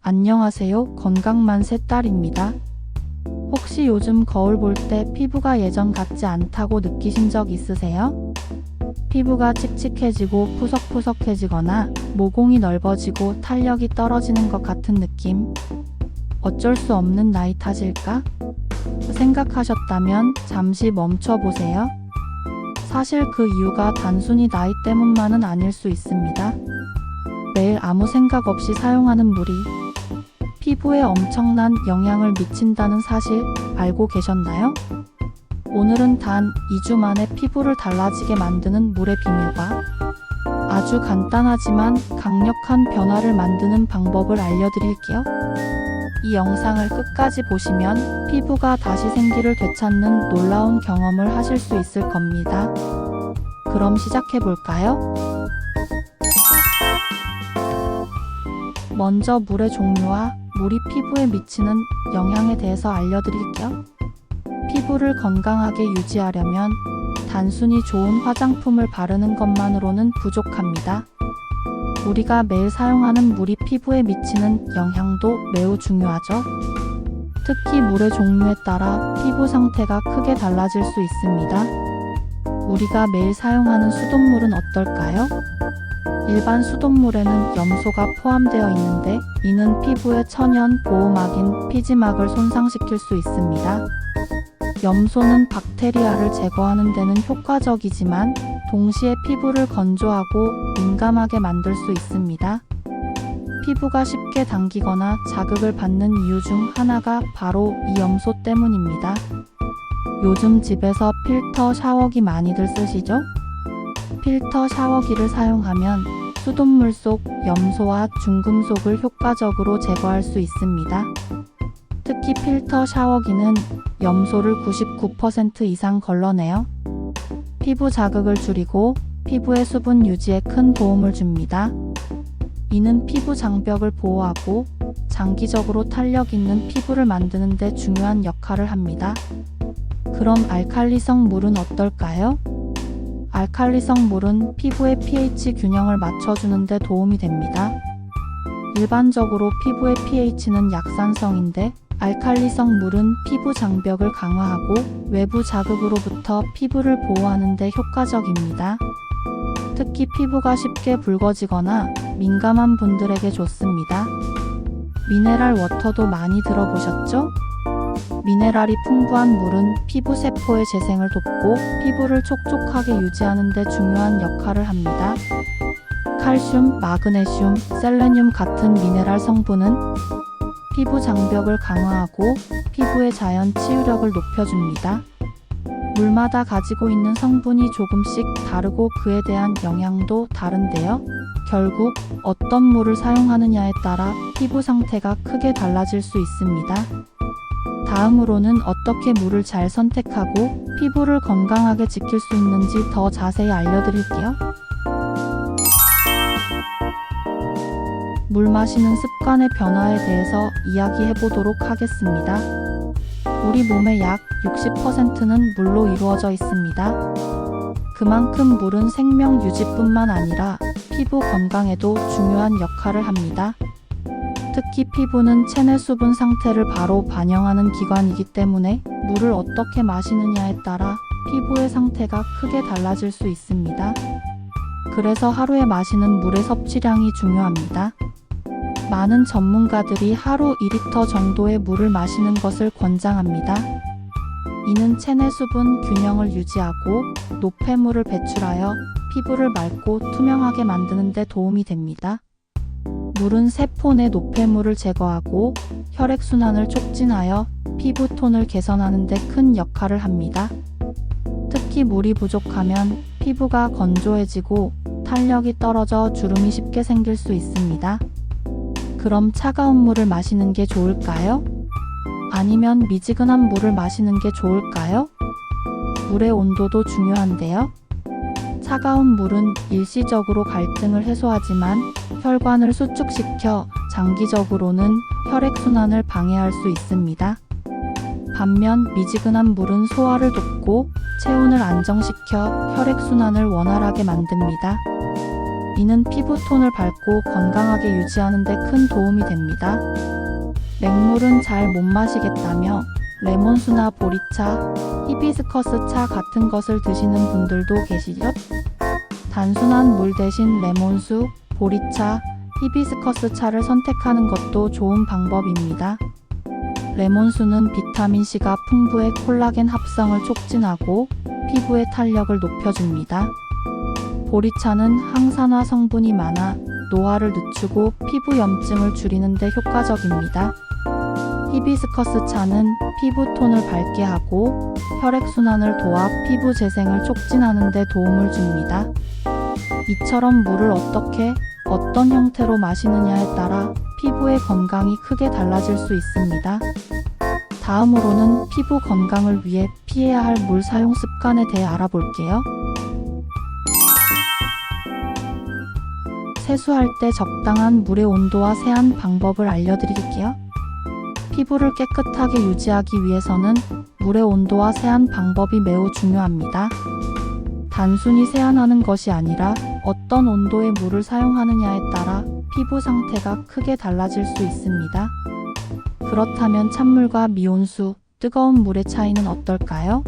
안녕하세요. 건강만세 딸입니다. 혹시 요즘 거울 볼 때 피부가 예전 같지 않다고 느끼신 적 있으세요? 피부가 칙칙해지고 푸석푸석해지거나 모공이 넓어지고 탄력이 떨어지는 것 같은 느낌? 어쩔 수 없는 나이 탓일까? 생각하셨다면 잠시 멈춰보세요. 사실 그 이유가 단순히 나이 때문만은 아닐 수 있습니다. 매일 아무 생각 없이 사용하는 물이 피부에 엄청난 영향을 미친다는 사실 알고 계셨나요? 오늘은 단 2주 만에 피부를 달라지게 만드는 물의 비밀과 아주 간단하지만 강력한 변화를 만드는 방법을 알려드릴게요. 이 영상을 끝까지 보시면 피부가 다시 생기를 되찾는 놀라운 경험을 하실 수 있을 겁니다. 그럼 시작해볼까요? 먼저 물의 종류와 물이 피부에 미치는 영향에 대해서 알려드릴게요. 피부를 건강하게 유지하려면 단순히 좋은 화장품을 바르는 것만으로는 부족합니다. 우리가 매일 사용하는 물이 피부에 미치는 영향도 매우 중요하죠. 특히 물의 종류에 따라 피부 상태가 크게 달라질 수 있습니다. 우리가 매일 사용하는 수돗물은 어떨까요? 일반 수돗물에는 염소가 포함되어 있는데 이는 피부의 천연 보호막인 피지막을 손상시킬 수 있습니다. 염소는 박테리아를 제거하는 데는 효과적이지만 동시에 피부를 건조하고 민감하게 만들 수 있습니다. 피부가 쉽게 당기거나 자극을 받는 이유 중 하나가 바로 이 염소 때문입니다. 요즘 집에서 필터 샤워기 많이들 쓰시죠? 필터 샤워기를 사용하면 수돗물 속 염소와 중금속을 효과적으로 제거할 수 있습니다. 특히 필터 샤워기는 염소를 99% 이상 걸러내요. 피부 자극을 줄이고 피부의 수분 유지에 큰 도움을 줍니다. 이는 피부 장벽을 보호하고 장기적으로 탄력 있는 피부를 만드는 데 중요한 역할을 합니다. 그럼 알칼리성 물은 어떨까요? 알칼리성 물은 피부의 pH 균형을 맞춰주는 데 도움이 됩니다. 일반적으로 피부의 pH는 약산성인데 알칼리성 물은 피부 장벽을 강화하고 외부 자극으로부터 피부를 보호하는 데 효과적입니다. 특히 피부가 쉽게 붉어지거나 민감한 분들에게 좋습니다. 미네랄 워터도 많이 들어보셨죠? 미네랄이 풍부한 물은 피부 세포의 재생을 돕고 피부를 촉촉하게 유지하는 데 중요한 역할을 합니다. 칼슘, 마그네슘, 셀레늄 같은 미네랄 성분은 피부 장벽을 강화하고 피부의 자연 치유력을 높여줍니다. 물마다 가지고 있는 성분이 조금씩 다르고 그에 대한 영향도 다른데요. 결국 어떤 물을 사용하느냐에 따라 피부 상태가 크게 달라질 수 있습니다. 다음으로는 어떻게 물을 잘 선택하고 피부를 건강하게 지킬 수 있는지 더 자세히 알려드릴게요. 물 마시는 습관의 변화에 대해서 이야기해 보도록 하겠습니다. 우리 몸의 약 60%는 물로 이루어져 있습니다. 그만큼 물은 생명 유지뿐만 아니라 피부 건강에도 중요한 역할을 합니다. 특히 피부는 체내 수분 상태를 바로 반영하는 기관이기 때문에 물을 어떻게 마시느냐에 따라 피부의 상태가 크게 달라질 수 있습니다. 그래서 하루에 마시는 물의 섭취량이 중요합니다. 많은 전문가들이 하루 2리터 정도의 물을 마시는 것을 권장합니다. 이는 체내 수분 균형을 유지하고 노폐물을 배출하여 피부를 맑고 투명하게 만드는 데 도움이 됩니다. 물은 세포 내 노폐물을 제거하고 혈액순환을 촉진하여 피부톤을 개선하는 데 큰 역할을 합니다. 특히 물이 부족하면 피부가 건조해지고 탄력이 떨어져 주름이 쉽게 생길 수 있습니다. 그럼 차가운 물을 마시는 게 좋을까요? 아니면 미지근한 물을 마시는 게 좋을까요? 물의 온도도 중요한데요. 차가운 물은 일시적으로 갈등을 해소하지만 혈관을 수축시켜 장기적으로는 혈액순환을 방해할 수 있습니다. 반면 미지근한 물은 소화를 돕고 체온을 안정시켜 혈액순환을 원활하게 만듭니다. 이는 피부톤을 밝고 건강하게 유지하는 데 큰 도움이 됩니다. 맹물은 잘 못 마시겠다며 레몬수나 보리차, 히비스커스 차 같은 것을 드시는 분들도 계시죠? 단순한 물 대신 레몬수, 보리차, 히비스커스 차를 선택하는 것도 좋은 방법입니다. 레몬수는 비타민C가 풍부해 콜라겐 합성을 촉진하고 피부의 탄력을 높여줍니다. 보리차는 항산화 성분이 많아 노화를 늦추고 피부 염증을 줄이는 데 효과적입니다. 히비스커스 차는 피부톤을 밝게 하고 혈액순환을 도와 피부 재생을 촉진하는 데 도움을 줍니다. 이처럼 물을 어떻게, 어떤 형태로 마시느냐에 따라 피부의 건강이 크게 달라질 수 있습니다. 다음으로는 피부 건강을 위해 피해야 할 물 사용 습관에 대해 알아볼게요. 세수할 때 적당한 물의 온도와 세안 방법을 알려드릴게요. 피부를 깨끗하게 유지하기 위해서는 물의 온도와 세안 방법이 매우 중요합니다. 단순히 세안하는 것이 아니라 어떤 온도의 물을 사용하느냐에 따라 피부 상태가 크게 달라질 수 있습니다. 그렇다면 찬물과 미온수, 뜨거운 물의 차이는 어떨까요?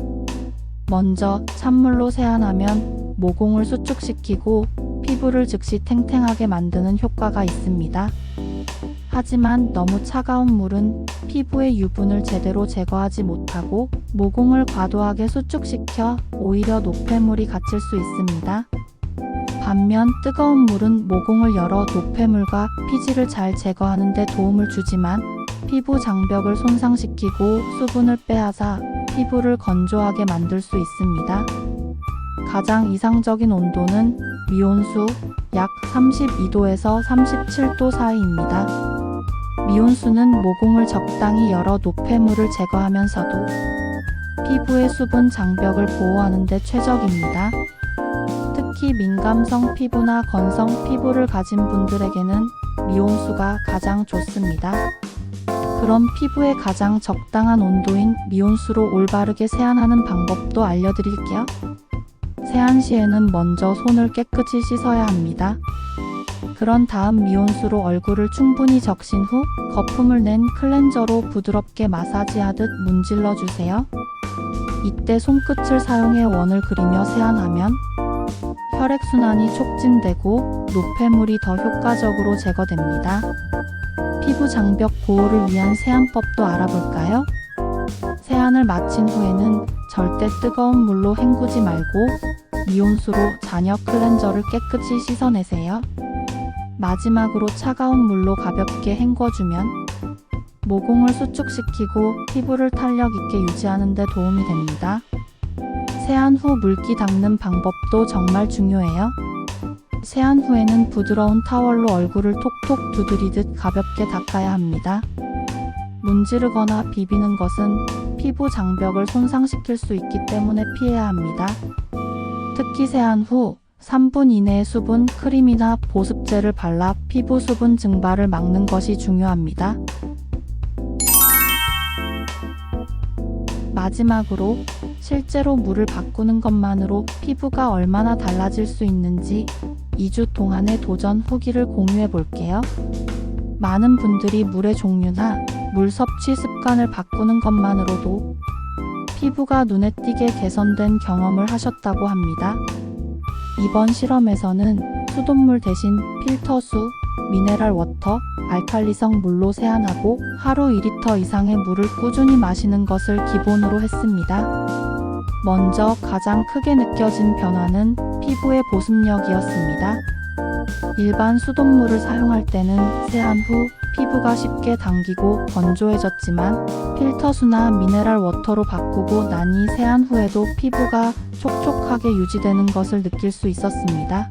먼저 찬물로 세안하면 모공을 수축시키고 피부를 즉시 탱탱하게 만드는 효과가 있습니다. 하지만 너무 차가운 물은 피부의 유분을 제대로 제거하지 못하고 모공을 과도하게 수축시켜 오히려 노폐물이 갇힐 수 있습니다. 반면 뜨거운 물은 모공을 열어 노폐물과 피지를 잘 제거하는 데 도움을 주지만 피부 장벽을 손상시키고 수분을 빼앗아 피부를 건조하게 만들 수 있습니다. 가장 이상적인 온도는 미온수 약 32도에서 37도 사이입니다. 미온수는 모공을 적당히 열어 노폐물을 제거하면서도 피부의 수분 장벽을 보호하는 데 최적입니다. 특히 민감성 피부나 건성 피부를 가진 분들에게는 미온수가 가장 좋습니다. 그럼 피부에 가장 적당한 온도인 미온수로 올바르게 세안하는 방법도 알려드릴게요. 세안 시에는 먼저 손을 깨끗이 씻어야 합니다. 그런 다음 미온수로 얼굴을 충분히 적신 후 거품을 낸 클렌저로 부드럽게 마사지하듯 문질러 주세요. 이때 손끝을 사용해 원을 그리며 세안하면 혈액순환이 촉진되고 노폐물이 더 효과적으로 제거됩니다. 피부 장벽 보호를 위한 세안법도 알아볼까요? 세안을 마친 후에는 절대 뜨거운 물로 헹구지 말고 미온수로 잔여 클렌저를 깨끗이 씻어내세요. 마지막으로 차가운 물로 가볍게 헹궈주면 모공을 수축시키고 피부를 탄력 있게 유지하는 데 도움이 됩니다. 세안 후 물기 닦는 방법도 정말 중요해요. 세안 후에는 부드러운 타월로 얼굴을 톡톡 두드리듯 가볍게 닦아야 합니다. 문지르거나 비비는 것은 피부 장벽을 손상시킬 수 있기 때문에 피해야 합니다. 특히 세안 후 3분 이내에 수분 크림이나 보습제를 발라 피부 수분 증발을 막는 것이 중요합니다. 마지막으로 실제로 물을 바꾸는 것만으로 피부가 얼마나 달라질 수 있는지 2주 동안의 도전 후기를 공유해 볼게요. 많은 분들이 물의 종류나 물 섭취 습관을 바꾸는 것만으로도 피부가 눈에 띄게 개선된 경험을 하셨다고 합니다. 이번 실험에서는 수돗물 대신 필터수, 미네랄 워터, 알칼리성 물로 세안하고 하루 2리터 이상의 물을 꾸준히 마시는 것을 기본으로 했습니다. 먼저 가장 크게 느껴진 변화는 피부의 보습력이었습니다. 일반 수돗물을 사용할 때는 세안 후 피부가 쉽게 당기고 건조해졌지만 필터수나 미네랄 워터로 바꾸고 나니 세안 후에도 피부가 촉촉하게 유지되는 것을 느낄 수 있었습니다.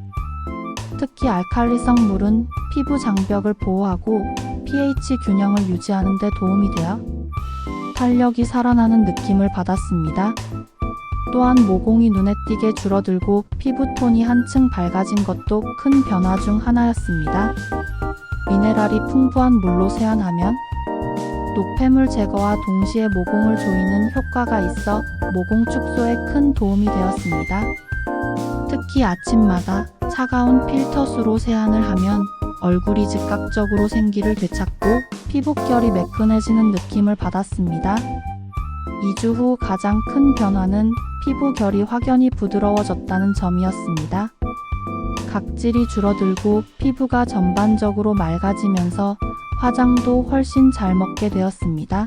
특히 알칼리성 물은 피부 장벽을 보호하고 pH 균형을 유지하는 데 도움이 되어 탄력이 살아나는 느낌을 받았습니다. 또한 모공이 눈에 띄게 줄어들고 피부톤이 한층 밝아진 것도 큰 변화 중 하나였습니다. 미네랄이 풍부한 물로 세안하면 노폐물 제거와 동시에 모공을 조이는 효과가 있어 모공 축소에 큰 도움이 되었습니다. 특히 아침마다 차가운 필터수로 세안을 하면 얼굴이 즉각적으로 생기를 되찾고 피부결이 매끈해지는 느낌을 받았습니다. 2주 후 가장 큰 변화는 피부결이 확연히 부드러워졌다는 점이었습니다. 각질이 줄어들고 피부가 전반적으로 맑아지면서 화장도 훨씬 잘 먹게 되었습니다.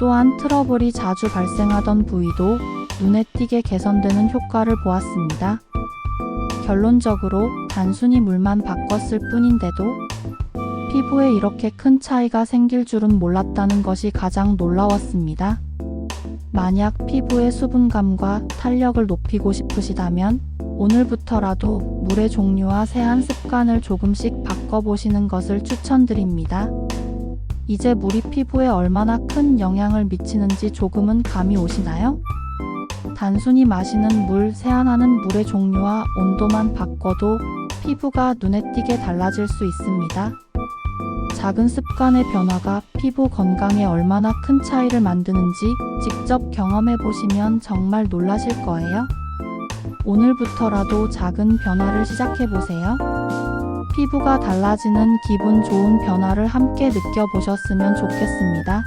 또한 트러블이 자주 발생하던 부위도 눈에 띄게 개선되는 효과를 보았습니다. 결론적으로 단순히 물만 바꿨을 뿐인데도 피부에 이렇게 큰 차이가 생길 줄은 몰랐다는 것이 가장 놀라웠습니다. 만약 피부의 수분감과 탄력을 높이고 싶으시다면 오늘부터라도 물의 종류와 세안 습관을 조금씩 바꿔보시는 것을 추천드립니다. 이제 물이 피부에 얼마나 큰 영향을 미치는지 조금은 감이 오시나요? 단순히 마시는 물, 세안하는 물의 종류와 온도만 바꿔도 피부가 눈에 띄게 달라질 수 있습니다. 작은 습관의 변화가 피부 건강에 얼마나 큰 차이를 만드는지 직접 경험해 보시면 정말 놀라실 거예요. 오늘부터라도 작은 변화를 시작해 보세요. 피부가 달라지는 기분 좋은 변화를 함께 느껴보셨으면 좋겠습니다.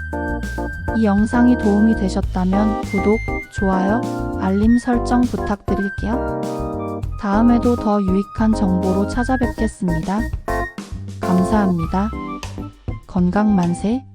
이 영상이 도움이 되셨다면 구독, 좋아요, 알림 설정 부탁드릴게요. 다음에도 더 유익한 정보로 찾아뵙겠습니다. 감사합니다. 건강 만세.